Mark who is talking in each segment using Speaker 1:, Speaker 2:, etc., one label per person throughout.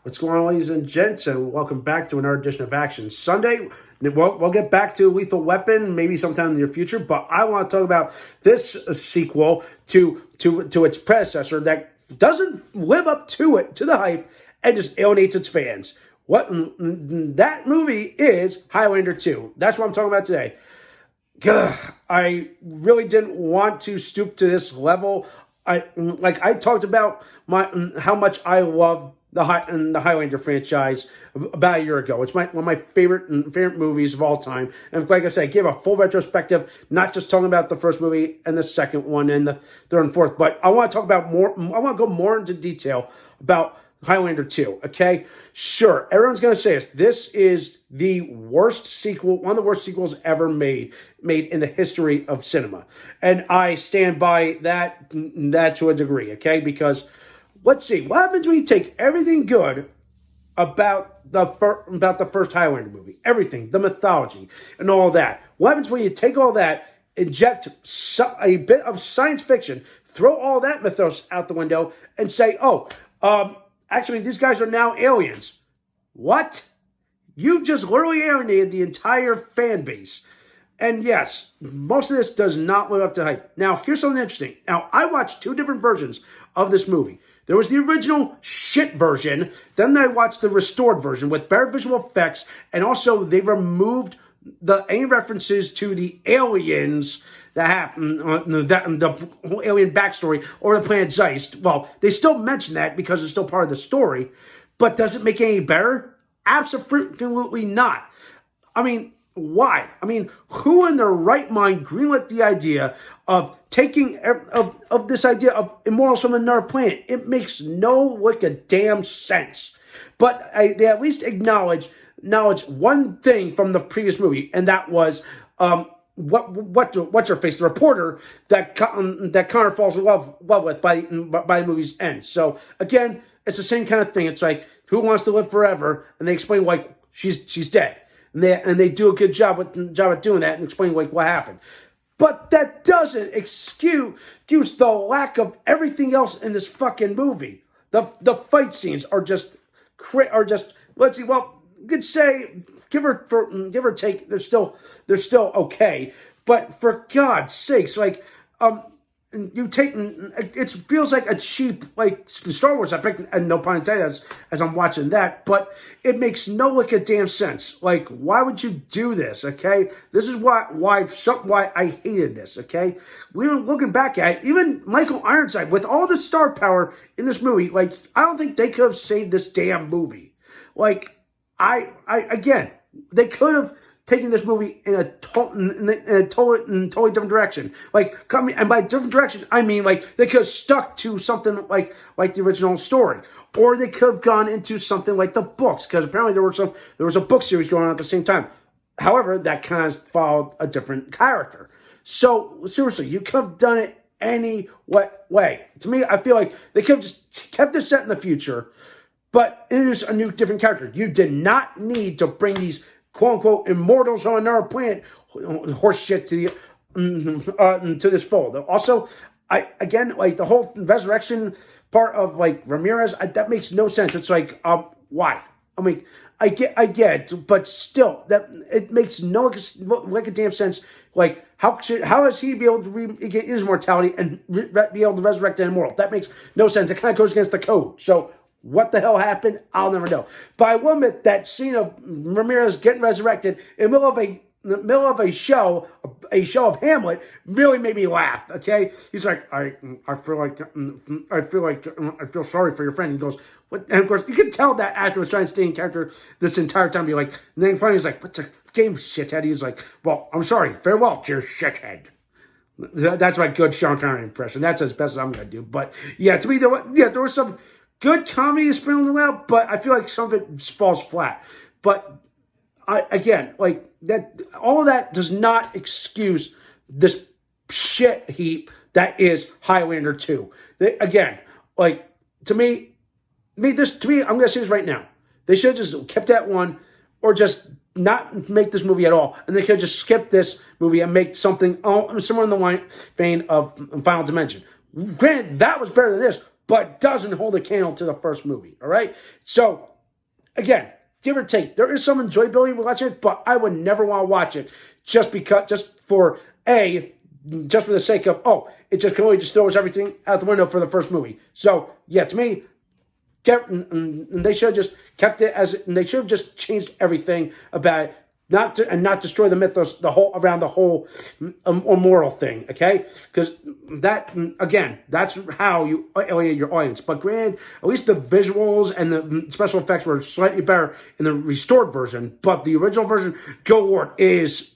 Speaker 1: What's going on, ladies and gents, and welcome back to another edition of Action Sunday. We'll get back to Lethal Weapon maybe sometime in the near future, but I want to talk about this sequel to its predecessor that doesn't live up to the hype, and just alienates its fans. What that movie is Highlander 2. That's what I'm talking about today. I really didn't want to stoop to this level. I talked about how much I love the Highlander franchise about a year ago. It's one of my favorite movies of all time. And like I said, I gave a full retrospective, not just talking about the first movie and the second one and the third and fourth, but I want to talk about more. I want to go more into detail about Highlander 2, okay? Sure, everyone's going to say this is the worst sequel, one of the worst sequels ever made in the history of cinema. And I stand by that to a degree, okay? Because let's see, what happens when you take everything good about the first Highlander movie, everything, the mythology and all that. What happens when you take all that, inject a bit of science fiction, throw all that mythos out the window and say, actually, these guys are now aliens. What? You just literally alienated the entire fan base. And yes, most of this does not live up to hype. Now, here's something interesting. Now, I watched two different versions of this movie. There was the original shit version. Then I watched the restored version with better visual effects. And also, they removed any references to the aliens that happened, the whole alien backstory, or the planet Zeist. Well, they still mention that because it's still part of the story, but does it make it any better? Absolutely not. I mean, why? I mean, who in their right mind greenlit the idea of taking of this idea of immortals from another planet? It makes no damn sense. But they at least acknowledge one thing from the previous movie, and that was what's her face, the reporter that Connor falls in love with by the movie's end. So again, it's the same kind of thing. It's like, who wants to live forever? And they explain why she's dead, and they do a good job at doing that and explain what happened. But that doesn't excuse the lack of everything else in this fucking movie. The fight scenes are just let's see. Well, you could say give or take, they're still okay. But for God's sakes, it feels like a cheap Star Wars epic, and no pun intended as I'm watching that, but it makes no damn sense. Why would you do this? Okay, this is why I hated this. Okay, we were looking back at it, even Michael Ironside with all the star power in this movie. I don't think they could have saved this damn movie. Again, they could have taken this movie in a totally different direction. And by different direction, I mean they could have stuck to something like the original story, or they could have gone into something like the books, because apparently there was a book series going on at the same time. However, that kind of followed a different character. So seriously, you could have done it any way. To me, I feel like they could have just kept this set in the future, but introduce a new, different character. You did not need to bring these quote-unquote immortals on another planet horse shit to this fold. Also, the whole resurrection part of Ramirez, that makes no sense. It's why? I mean, I get it, but still, that it makes no damn sense. How is he be able to get his mortality and be able to resurrect an immortal? That makes no sense. It kind of goes against the code. So what the hell happened? I'll never know. But I will admit that scene of Ramirez getting resurrected in the middle of a show of Hamlet really made me laugh. Okay, he's like, I feel sorry for your friend. He goes, what? And of course, you can tell that actor was trying to stay in character this entire time. And then finally he's like, what's a game, shithead? He's like, well, I'm sorry. Farewell, dear shithead. That's my good Sean Connery impression. That's as best as I'm gonna do. But yeah, to me, there was some good comedy sprinkled around, but I feel like some of it falls flat. But all of that does not excuse this shit heap that is Highlander 2. To me, I'm gonna say this right now. They should have just kept that one, or just not make this movie at all, and they could have just skipped this movie and make something somewhere in the vein of Final Dimension. Granted, that was better than this, but doesn't hold a candle to the first movie, all right? So again, give or take, there is some enjoyability with watching it, but I would never want to watch it just for the sake of, oh, it just completely just throws everything out the window for the first movie. So, yeah, to me, they should have just kept it as, and they should have just changed everything about it, not destroy the mythos, the whole immoral thing, okay? Because that, again, that's how you alienate your audience. But granted, at least the visuals and the special effects were slightly better in the restored version, but the original version, Go Lord, is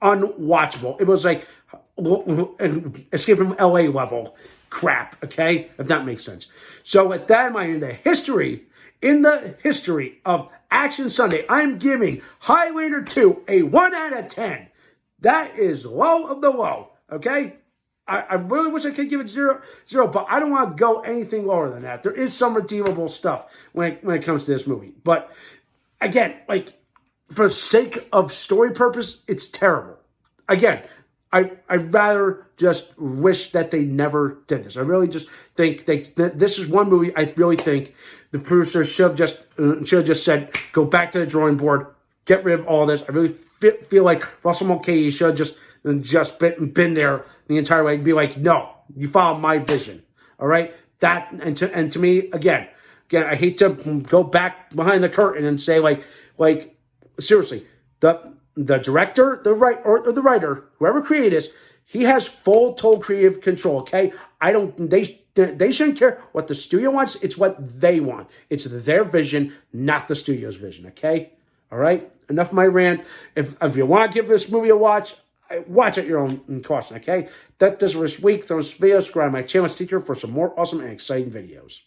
Speaker 1: unwatchable. It was like Escape from LA level crap, okay? If that makes sense. So with that in mind, in the history of Action Sunday, I'm giving Highlander 2 a 1 out of 10. That is low of the low, okay? I really wish I could give it zero, but I don't want to go anything lower than that. There is some redeemable stuff when it comes to this movie. But again, like, for the sake of story purpose, it's terrible. Again, I'd rather just wish that they never did this. I really just think this is one movie I really think the producers should have just said, go back to the drawing board, get rid of all this. I really feel like Russell Mulcahy should have just been there the entire way and be like, no, you follow my vision. All right? That, and to me, again, I hate to go back behind the curtain and say, like seriously, the director, the writer, whoever created this, he has total creative control, okay? They shouldn't care what the studio wants. It's what they want. It's their vision, not the studio's vision, okay? All right? Enough of my rant. If you want to give this movie a watch at your own cost, okay? That does for this week. Throw this video, subscribe to my channel, teacher for some more awesome and exciting videos.